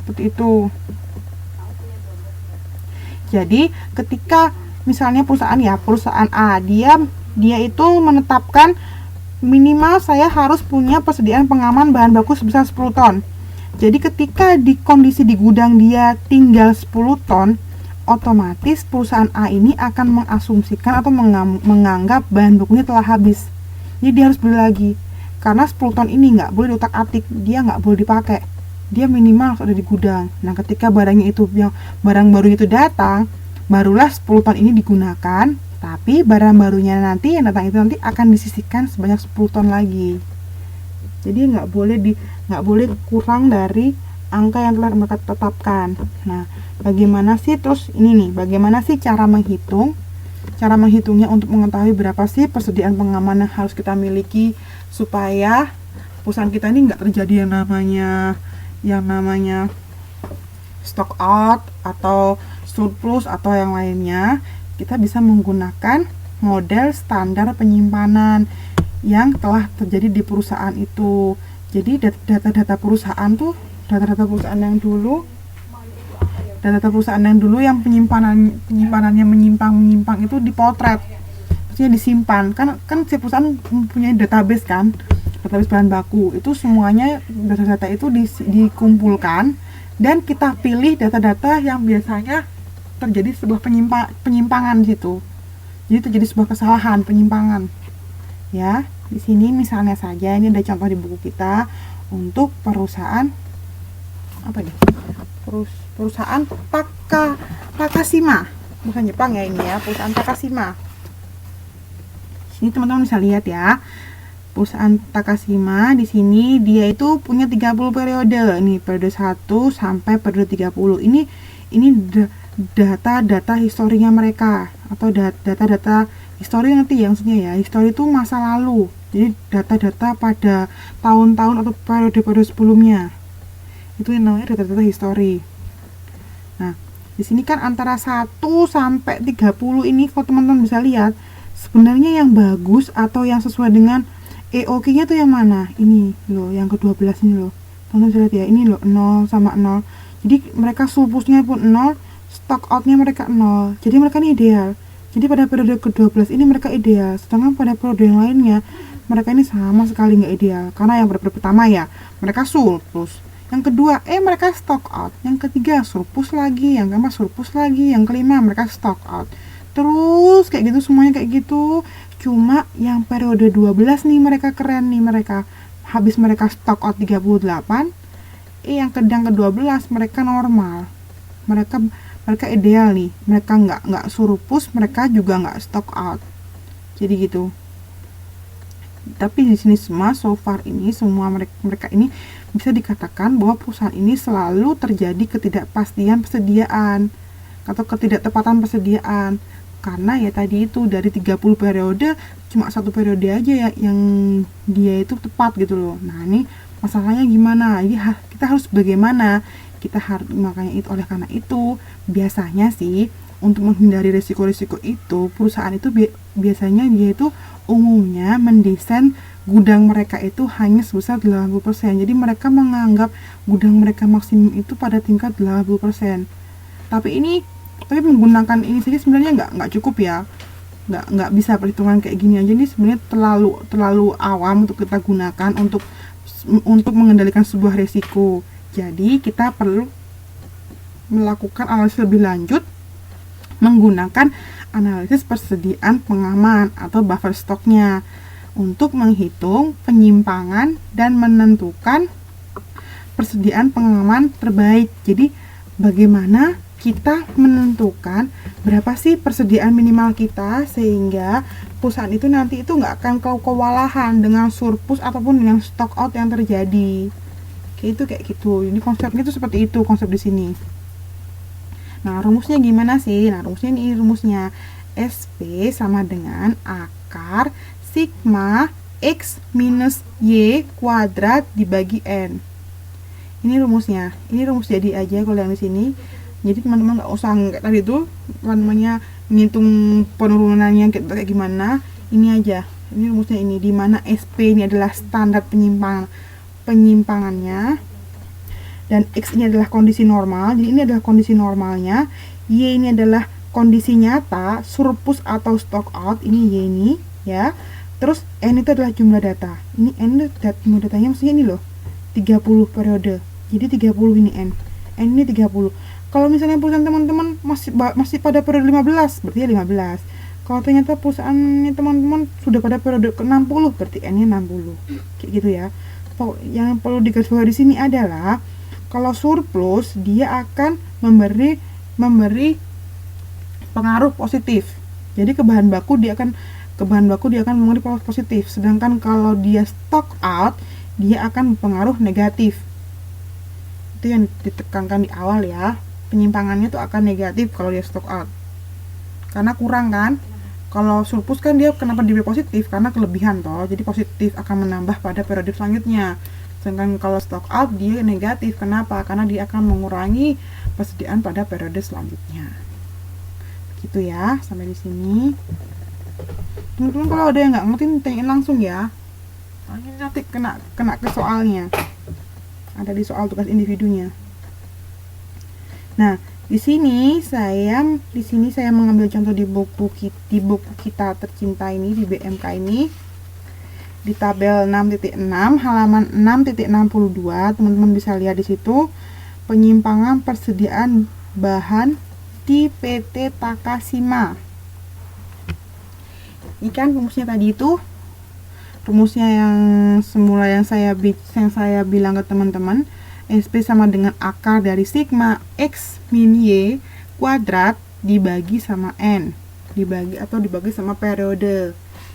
seperti itu. Jadi ketika misalnya perusahaan A, dia itu menetapkan minimal saya harus punya persediaan pengaman bahan baku sebesar 10 ton. Jadi ketika di kondisi di gudang dia tinggal 10 ton, otomatis perusahaan A ini akan mengasumsikan atau menganggap bahan bakunya telah habis. Jadi dia harus beli lagi. Karena 10 ton ini nggak boleh diutak-atik, dia nggak boleh dipakai. Dia minimal harus ada di gudang. Nah, ketika barang baru itu datang, barulah 10 ton ini digunakan, tapi barang barunya nanti yang datang itu nanti akan disisihkan sebanyak 10 ton lagi. Jadi nggak boleh kurang dari angka yang telah mereka tetapkan. Nah, bagaimana sih bagaimana sih cara menghitung? Cara menghitungnya untuk mengetahui berapa sih persediaan pengaman yang harus kita miliki supaya perusahaan kita ini nggak terjadi yang namanya stock out atau surplus atau yang lainnya. Kita bisa menggunakan model standar penyimpanan yang telah terjadi di perusahaan itu. Jadi data-data perusahaan yang dulu yang penyimpanannya menyimpang itu dipotret, maksudnya disimpan. Kan setiap perusahaan mempunyai database bahan baku. Itu semuanya data-data itu dikumpulkan dan kita pilih data-data yang biasanya terjadi sebuah penyimpangan di situ. Jadi terjadi sebuah kesalahan penyimpangan. Ya, di sini misalnya saja ini ada contoh di buku kita untuk perusahaan perusahaan Takashima. Bukan Jepang ya ini ya, perusahaan Takashima. Sini teman-teman bisa lihat ya. Perusahaan Takashima di sini dia itu punya 30 periode. Ini periode 1 sampai periode 30. Ini data historinya mereka atau data histori nanti ya, maksudnya ya. Histori itu masa lalu. Jadi data-data pada tahun-tahun atau periode-periode sebelumnya. Itu yang namanya data-data histori. Nah, di sini kan antara 1 sampai 30 ini kalau teman-teman bisa lihat, sebenarnya yang bagus atau yang sesuai dengan EOQ-nya tuh yang mana? Ini loh, yang ke-12 ini loh. Teman-teman bisa lihat ya, ini loh 0 sama 0. Jadi mereka surplusnya pun 0, stock out-nya mereka 0. Jadi mereka ini ideal. Jadi pada periode ke-12 ini mereka ideal. Sedangkan pada periode yang lainnya mereka ini sama sekali nggak ideal. Karena yang periode pertama ya mereka surplus. Yang kedua, mereka stock out. Yang ketiga surplus lagi. Yang keempat surplus lagi. Yang kelima mereka stock out. Terus kayak gitu semuanya kayak gitu. Cuma yang periode 12 nih mereka keren nih, mereka habis mereka stock out 38. Yang ke-12 mereka normal. Mereka ideal nih. Mereka nggak surplus, mereka juga nggak stock out. Jadi gitu. Tapi di sini semua mereka ini bisa dikatakan bahwa perusahaan ini selalu terjadi ketidakpastian persediaan atau ketidaktepatan persediaan. Karena ya tadi itu dari 30 periode cuma 1 periode aja ya yang dia itu tepat gitu loh. Nah, ini masalahnya gimana? Jadi kita harus bagaimana? Oleh karena itu biasanya sih untuk menghindari risiko-risiko itu, perusahaan itu biasanya dia itu umumnya mendesain gudang mereka itu hanya sebesar 80%. Jadi mereka menganggap gudang mereka maksimum itu pada tingkat 80%. Tapi menggunakan ini saja sebenarnya nggak cukup ya. Nggak bisa perhitungan kayak gini aja. Ini sebenarnya terlalu awam untuk kita gunakan untuk mengendalikan sebuah risiko. Jadi kita perlu melakukan analisis lebih lanjut menggunakan analisis persediaan pengaman atau buffer stoknya untuk menghitung penyimpangan dan menentukan persediaan pengaman terbaik. Jadi bagaimana kita menentukan berapa sih persediaan minimal kita sehingga perusahaan itu nanti itu nggak akan kewalahan dengan surplus ataupun dengan stock out yang terjadi. Kayak gitu. Ini konsepnya itu seperti itu, konsep di sini. Nah, rumusnya gimana sih? Nah, rumusnya SP sama dengan akar sigma X minus Y kuadrat dibagi N. Ini rumusnya. Ini rumus jadi aja kalau yang di sini. Jadi teman-teman nggak usah kayak tadi itu menghitung penurunannya kayak gimana. Ini aja. Ini rumusnya ini, di mana SP ini adalah standar penyimpangannya. dan X ini adalah kondisi normal. Jadi ini adalah kondisi normalnya, Y ini adalah kondisi nyata, surplus atau stock out, ini Y ini ya. Terus N itu adalah jumlah data. Ini N itu jumlah datanya maksudnya ini loh, 30 periode. Jadi 30 ini N ini 30. Kalau misalnya perusahaan teman-teman masih pada periode 15, berarti ya 15. Kalau ternyata perusahaannya teman-teman sudah pada periode ke-60, berarti N-nya 60. Kayak gitu ya. Yang perlu digarisbawahi di sini adalah kalau surplus dia akan memberi pengaruh positif. Jadi ke bahan baku dia akan memberi pengaruh positif. Sedangkan kalau dia stock out, dia akan berpengaruh negatif. Itu yang ditekankan di awal ya. Penyimpangannya tuh akan negatif kalau dia stock out. Karena kurang kan? Kalau surplus kan dia kenapa dia positif? Karena kelebihan toh. Jadi positif akan menambah pada periode selanjutnya. Sedangkan kalau stock out dia negatif. Kenapa? Karena dia akan mengurangi persediaan pada periode selanjutnya. Gitu ya, sampai di sini. Teman-teman kalau ada yang nggak ngerti tanyain langsung ya. Nanti kena ke soalnya. Ada di soal tugas individunya. Nah, di sini saya mengambil contoh di buku kita tercinta ini, di BMK ini, di tabel 6.6 halaman 6.62. Teman-teman bisa lihat di situ penyimpangan persediaan bahan di PT Takashima. Ini kan rumusnya tadi itu, rumusnya yang semula yang saya bilang ke teman-teman, SP sama dengan akar dari sigma X min Y kuadrat dibagi sama N, dibagi sama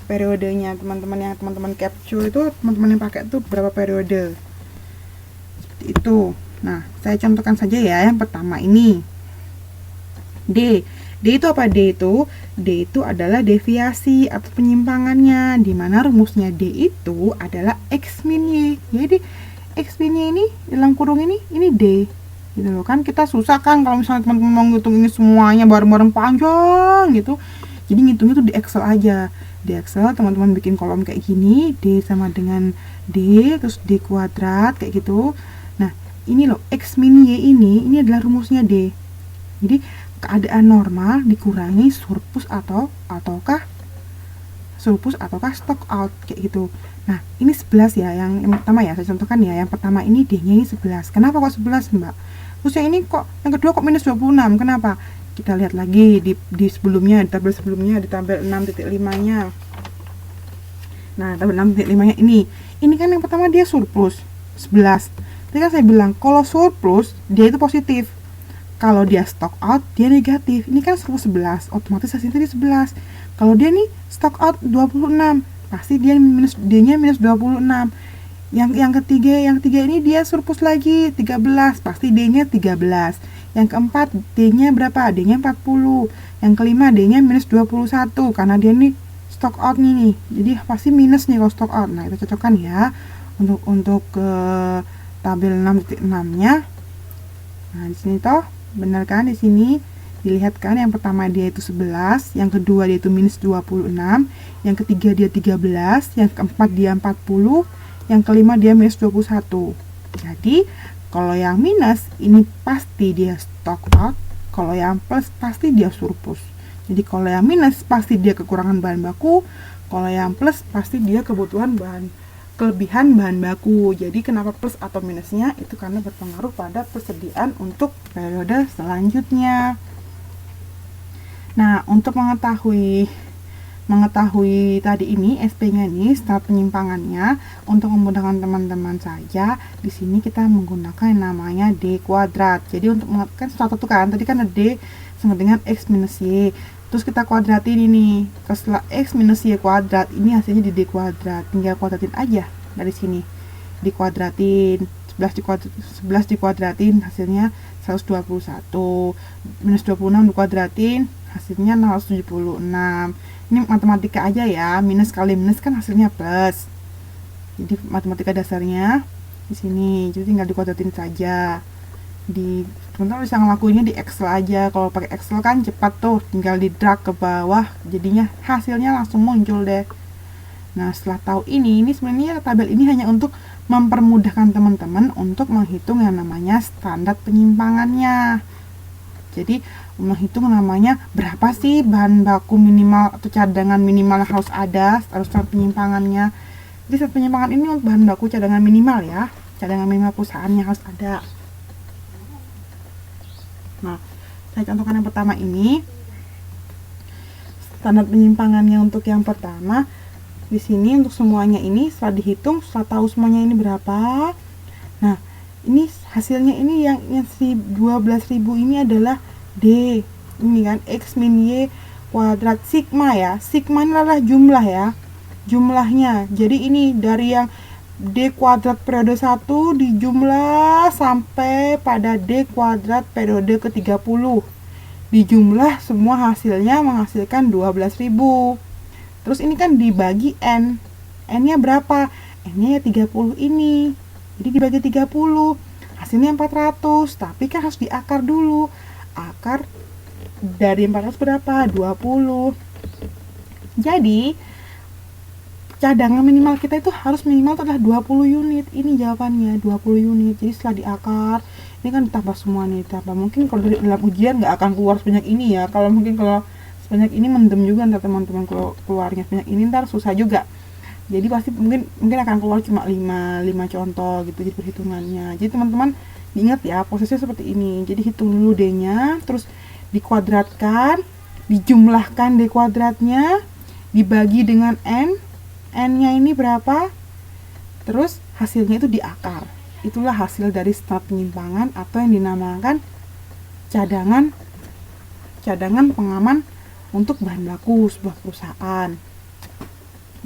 periodenya teman-teman. Yang teman-teman capture itu, teman-teman yang pakai itu berapa periode, seperti itu. Nah, saya contohkan saja ya. Yang pertama ini D itu apa? D itu adalah deviasi atau penyimpangannya, dimana rumusnya D itu adalah X min Y. Jadi X min Y ini dalam kurung ini D gitu loh. Kan kita susah kan kalau misalnya teman-teman mau ngitung ini semuanya bareng-bareng panjang gitu. Jadi ngitungnya tuh di Excel aja. Di Excel teman-teman bikin kolom kayak gini, D sama dengan D, terus D kuadrat kayak gitu. Nah, ini loh X min Y ini adalah rumusnya D. Jadi keadaan normal dikurangi surplus ataukah stock out kayak gitu. Nah, ini 11 ya, yang pertama ya, saya contohkan ya. Yang pertama ini D-nya ini 11. Kenapa kok 11, Mbak? Terus yang ini kok, yang kedua kok minus 26, kenapa? Kita lihat lagi di sebelumnya, di tabel sebelumnya, di tabel 6.5-nya. Nah, tabel 6.5-nya ini kan yang pertama dia surplus, 11. Tadi kan saya bilang, kalau surplus, dia itu positif. Kalau dia stock out, dia negatif. Ini kan surplus 11, otomatis hasilnya tadi 11. Kalau dia nih stock out 26, pasti dia D-nya minus 26. Yang ketiga ini dia surplus lagi 13, pasti D-nya 13. Yang keempat D-nya berapa? D-nya 40. Yang kelima D-nya minus 21 karena dia nih stock out nih. Jadi pasti minus nih kalau stock out. Nah, kita cocokkan ya untuk ke tabel 6.6-nya. Nah, di sini toh benar kan, di sini dilihat kan, yang pertama dia itu 11, yang kedua dia itu minus 26, yang ketiga dia 13, yang keempat dia 40, yang kelima dia minus 21. Jadi kalau yang minus ini pasti dia stock out, kalau yang plus pasti dia surplus. Jadi kalau yang minus pasti dia kekurangan bahan baku, kalau yang plus pasti dia kelebihan bahan baku. Jadi kenapa plus atau minusnya itu karena berpengaruh pada persediaan untuk periode selanjutnya. Nah, untuk mengetahui tadi ini SP-nya nih, start penyimpangannya, untuk memudahkan teman-teman saja, di sini kita menggunakan yang namanya D kuadrat. Jadi untuk mengatakan satu kan, tadi kan ada D sama dengan X minus Y. Terus kita kuadratin ini. Setelah X minus Y kuadrat, ini hasilnya di D kuadrat. Tinggal kuadratin aja dari sini. Dikuadratin, 11 dikuadratin, hasilnya 121. Minus 26 dikuadratin, hasilnya 076. Ini matematika aja ya, minus kali minus kan hasilnya plus. Jadi matematika dasarnya di sini, jadi tinggal dikuadratin saja. Teman-teman bisa ngelakuinnya di Excel aja. Kalau pakai Excel kan cepat tuh, tinggal di drag ke bawah, jadinya hasilnya langsung muncul deh. Nah, setelah tahu ini sebenarnya tabel ini hanya untuk mempermudahkan teman-teman untuk menghitung yang namanya standar penyimpangannya. Jadi menghitung namanya berapa sih bahan baku minimal atau cadangan minimal yang harus ada, harus standar penyimpangannya. Jadi standar penyimpangan ini untuk bahan baku cadangan minimal ya, cadangan minimal perusahaannya harus ada. Nah, saya contohkan yang pertama ini. Standar penyimpangannya untuk yang pertama di sini untuk semuanya ini setelah dihitung, setelah tahu semuanya ini berapa. Nah, ini hasilnya ini yang 12.000 ini adalah D. Ini kan X min Y kuadrat sigma ya. Sigma ini adalah jumlah ya. Jumlahnya. Jadi ini dari yang D kuadrat periode 1 dijumlah sampai pada D kuadrat periode ke-30. Dijumlah semua hasilnya menghasilkan 12.000. Terus ini kan dibagi N. N-nya berapa? N-nya ya 30 ini. Jadi dibagi 30. Hasilnya 400. Tapi kan harus diakar dulu. Akar dari 400 berapa? 20. Jadi cadangan minimal kita itu harus minimal adalah 20 unit. Ini jawabannya 20 unit. Jadi setelah diakar, ini kan ditambah semua nih, ditambah. Mungkin kalau dalam ujian nggak akan keluar sebanyak ini ya. Kalau sebanyak ini mendem juga ntar teman-teman, kalau keluarnya sebanyak ini ntar susah juga. Jadi pasti mungkin akan keluar cuma 5 contoh gitu jadi perhitungannya. Jadi teman-teman diingat ya, prosesnya seperti ini. Jadi hitung dulu D-nya, terus dikuadratkan, dijumlahkan D kuadratnya, dibagi dengan N. N-nya ini berapa? Terus hasilnya itu diakar. Itulah hasil dari standar penyimpangan atau yang dinamakan cadangan pengaman untuk bahan baku sebuah perusahaan.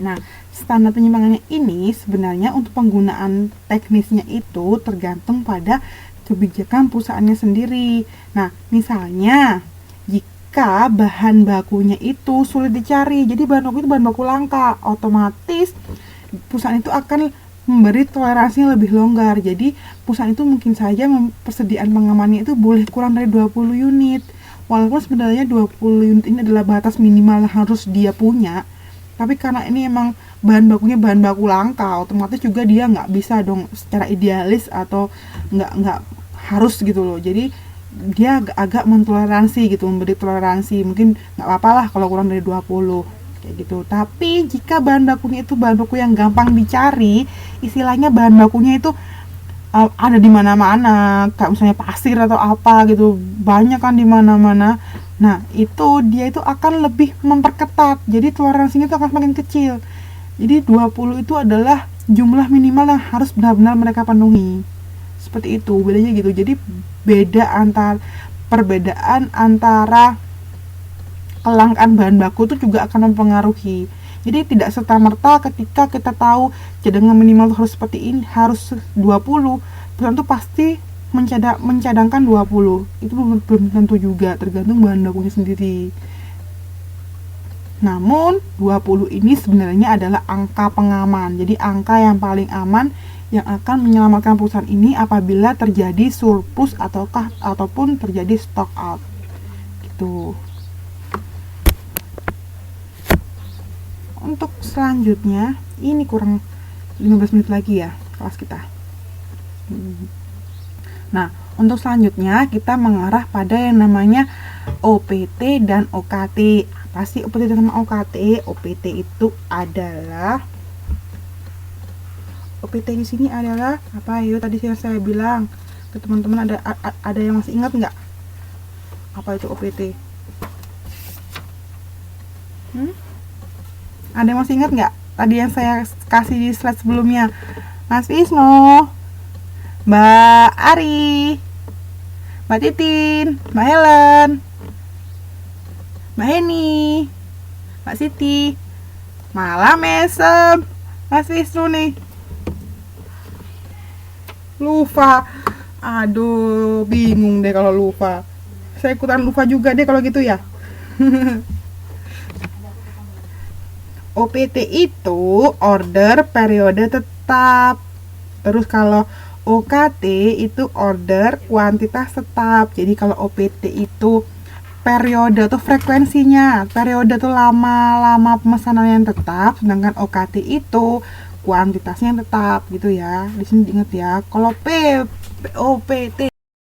Nah, standar penyimpangannya ini sebenarnya untuk penggunaan teknisnya itu tergantung pada kebijakan perusahaannya sendiri. Nah, misalnya jika bahan bakunya itu sulit dicari, jadi bahan baku itu bahan baku langka, otomatis perusahaan itu akan memberi toleransi yang lebih longgar. Jadi perusahaan itu mungkin saja persediaan pengamannya itu boleh kurang dari 20 unit. Walaupun sebenarnya 20 unit ini adalah batas minimal yang harus dia punya, tapi karena ini emang bahan bakunya bahan baku langka, otomatis juga dia nggak bisa dong secara idealis atau nggak harus gitu loh. Jadi dia agak mentoleransi gitu, memberi toleransi, mungkin nggak apa-apa lah kalau kurang dari 20 kayak gitu. Tapi jika bahan bakunya itu bahan baku yang gampang dicari, istilahnya bahan bakunya itu ada di mana-mana, kayak misalnya pasir atau apa gitu, banyak kan di mana-mana. Nah, itu dia itu akan lebih memperketat. Jadi toleransinya itu akan semakin kecil. Jadi 20 itu adalah jumlah minimal yang harus benar-benar mereka penuhi. Seperti itu, bedanya gitu. Jadi perbedaan antara kelangkaan bahan baku itu juga akan mempengaruhi. Jadi tidak serta-merta ketika kita tahu cadangan minimal harus seperti ini, harus 20, perusahaan itu pasti mencadangkan 20. Itu belum tentu juga, tergantung bahan bakunya sendiri. Namun 20 ini sebenarnya adalah angka pengaman. Jadi angka yang paling aman yang akan menyelamatkan perusahaan ini apabila terjadi surplus ataupun terjadi stock out. Gitu. Untuk selanjutnya, ini kurang 15 menit lagi ya kelas kita. Nah, untuk selanjutnya kita mengarah pada yang namanya OPT dan OKT. Apa sih OPT dan OKT? OPT itu adalah OPT di sini adalah apa? Yuk tadi saya bilang ke teman-teman, ada yang masih ingat nggak? Apa itu OPT? Ada yang masih ingat nggak? Tadi yang saya kasih di slide sebelumnya. Mas Wisnu, Mbak Ari, Mbak Titin, Mbak Helen, Mbak Heni, Mbak Siti. Malah mesem Mas Wisnu nih. Lupa. Aduh, bingung deh kalau lupa. Saya ikutan lupa juga deh kalau gitu ya. OPT itu order periode tetap. Terus kalau OKT itu order kuantitas tetap. Jadi kalau OPT itu periode atau frekuensinya, periode itu lama pemesanan yang tetap, sedangkan OKT itu kuantitasnya yang tetap gitu ya. Di sini diingat ya. Kalau P O P T